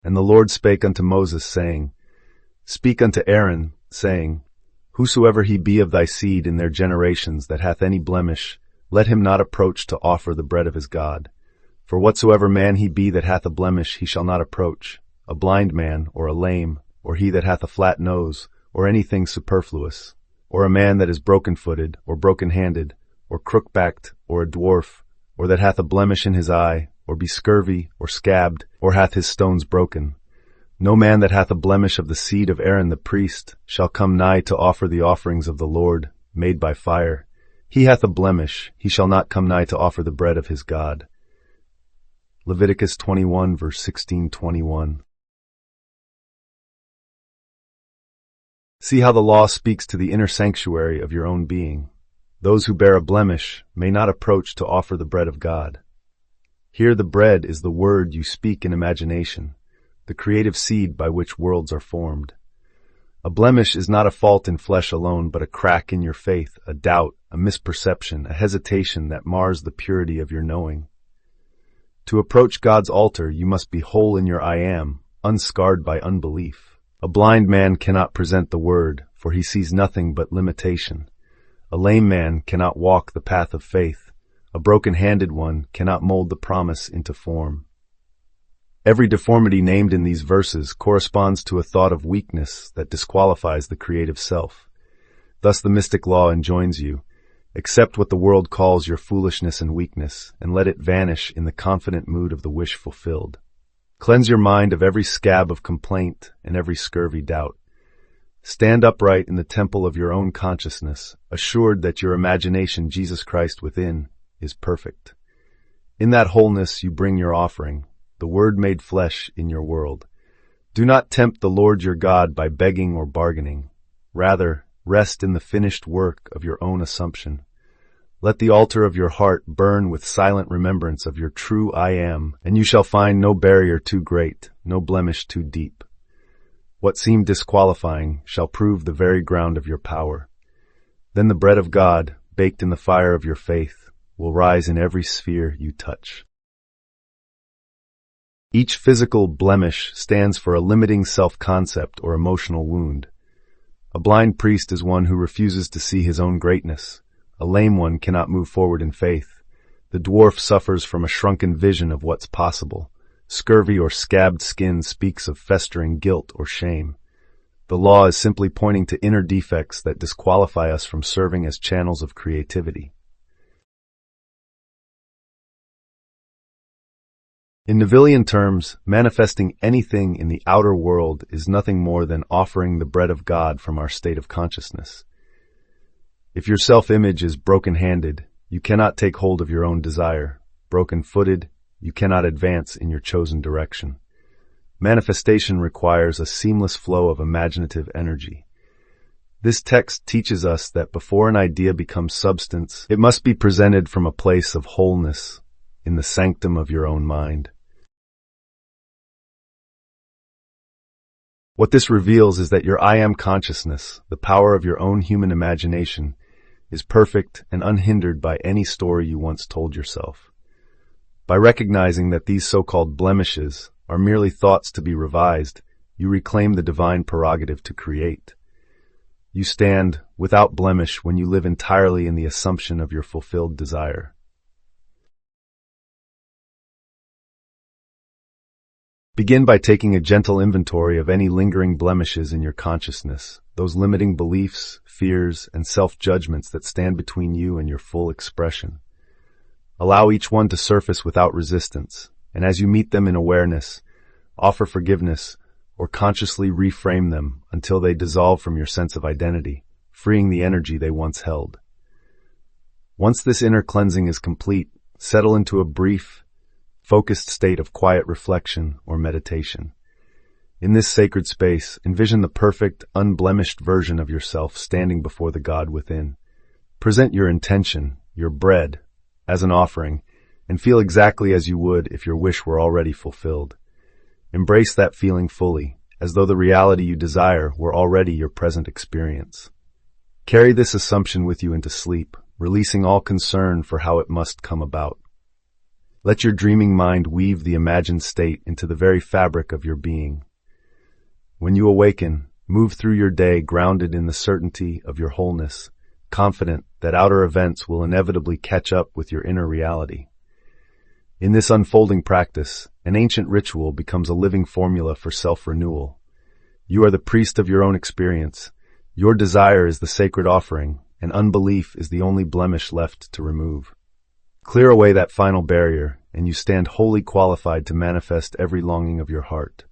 And the Lord spake unto Moses, saying, Speak unto Aaron, saying, Whosoever he be of thy seed in their generations that hath any blemish, let him not approach to offer the bread of his God. For whatsoever man he be that hath a blemish, he shall not approach, a blind man, or a lame, or he that hath a flat nose, or anything superfluous, or a man that is broken-footed, or broken-handed, or crook-backed, or a dwarf, or that hath a blemish in his eye, or be scurvy, or scabbed, or hath his stones broken. No man that hath a blemish of the seed of Aaron the priest shall come nigh to offer the offerings of the Lord, made by fire. He hath a blemish, he shall not come nigh to offer the bread of his God. Leviticus 21, verse 16-21. See how the law speaks to the inner sanctuary of your own being. Those who bear a blemish may not approach to offer the bread of God. Here the bread is the word you speak in imagination, the creative seed by which worlds are formed. A blemish is not a fault in flesh alone, but a crack in your faith, a doubt, a misperception, a hesitation that mars the purity of your knowing. To approach God's altar, you must be whole in your I am, unscarred by unbelief. A blind man cannot present the word, for he sees nothing but limitation. A lame man cannot walk the path of faith. A broken-handed one cannot mold the promise into form. Every deformity named in these verses corresponds to a thought of weakness that disqualifies the creative self. Thus the mystic law enjoins you, accept what the world calls your foolishness and weakness, and let it vanish in the confident mood of the wish fulfilled. Cleanse your mind of every scab of complaint and every scurvy doubt. Stand upright in the temple of your own consciousness, assured that your imagination, Jesus Christ within, is perfect. In that wholeness you bring your offering, the Word made flesh in your world. Do not tempt the Lord your God by begging or bargaining. Rather, rest in the finished work of your own assumption. Let the altar of your heart burn with silent remembrance of your true I am, and you shall find no barrier too great, no blemish too deep. What seemed disqualifying shall prove the very ground of your power. Then the bread of God, baked in the fire of your faith, will rise in every sphere you touch. Each physical blemish stands for a limiting self-concept or emotional wound. A blind priest is one who refuses to see his own greatness. A lame one cannot move forward in faith. The dwarf suffers from a shrunken vision of what's possible. Scurvy or scabbed skin speaks of festering guilt or shame. The law is simply pointing to inner defects that disqualify us from serving as channels of creativity. In Nevillian terms, manifesting anything in the outer world is nothing more than offering the bread of God from our state of consciousness. If your self-image is broken-handed, you cannot take hold of your own desire. Broken-footed, you cannot advance in your chosen direction. Manifestation requires a seamless flow of imaginative energy. This text teaches us that before an idea becomes substance, it must be presented from a place of wholeness in the sanctum of your own mind. What this reveals is that your I am consciousness, the power of your own human imagination, is perfect and unhindered by any story you once told yourself. By recognizing that these so-called blemishes are merely thoughts to be revised, you reclaim the divine prerogative to create. You stand without blemish when you live entirely in the assumption of your fulfilled desire. Begin by taking a gentle inventory of any lingering blemishes in your consciousness, those limiting beliefs, fears, and self-judgments that stand between you and your full expression. Allow each one to surface without resistance, and as you meet them in awareness, offer forgiveness or consciously reframe them until they dissolve from your sense of identity, freeing the energy they once held. Once this inner cleansing is complete, settle into a brief, focused state of quiet reflection or meditation. In this sacred space, envision the perfect, unblemished version of yourself standing before the God within. Present your intention, your bread, as an offering, and feel exactly as you would if your wish were already fulfilled. Embrace that feeling fully, as though the reality you desire were already your present experience. Carry this assumption with you into sleep, releasing all concern for how it must come about. Let your dreaming mind weave the imagined state into the very fabric of your being. When you awaken, move through your day grounded in the certainty of your wholeness, confident that outer events will inevitably catch up with your inner reality. In this unfolding practice, an ancient ritual becomes a living formula for self-renewal. You are the priest of your own experience. Your desire is the sacred offering, and unbelief is the only blemish left to remove. Clear away that final barrier, and you stand wholly qualified to manifest every longing of your heart.